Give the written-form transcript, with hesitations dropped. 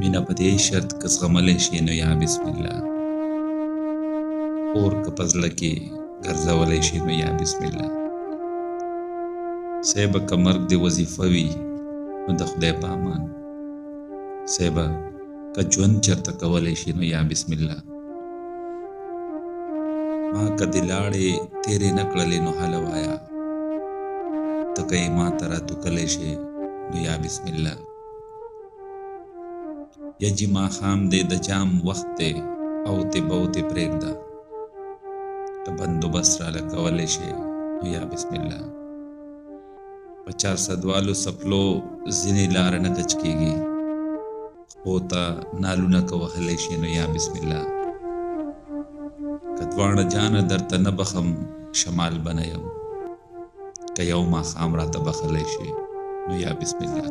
مینا په دې شرط که زغملی شي نو یا بسم الله، اور که په زړه کې ګرځولی شي نو یا بسم الله. صیبه که مرګ دې وظیفه وي نو د خدای په امان. صیبه که ژوند چېرته کولی شي نو یا بسم الله. ما که دې لاړې تېرې نه کړلې نو هله وایه، ته که یې ما ته راټوکلی شې نو یا بسم الله. یجي ماښام دی د جام وخت دی اوتې بوتې پرېږده، که بندوبست راله کولی شې نو یا بسم الله. په 400 والو څپلو ځینې لاره نه کچ کېږي، خو ته نالونه که وهلی شې نو یا بسم الله. که دواړه جانه درته نه بخم شمال به نه یم، که یو ماښام راته بخلی شې نو یا بسم الله.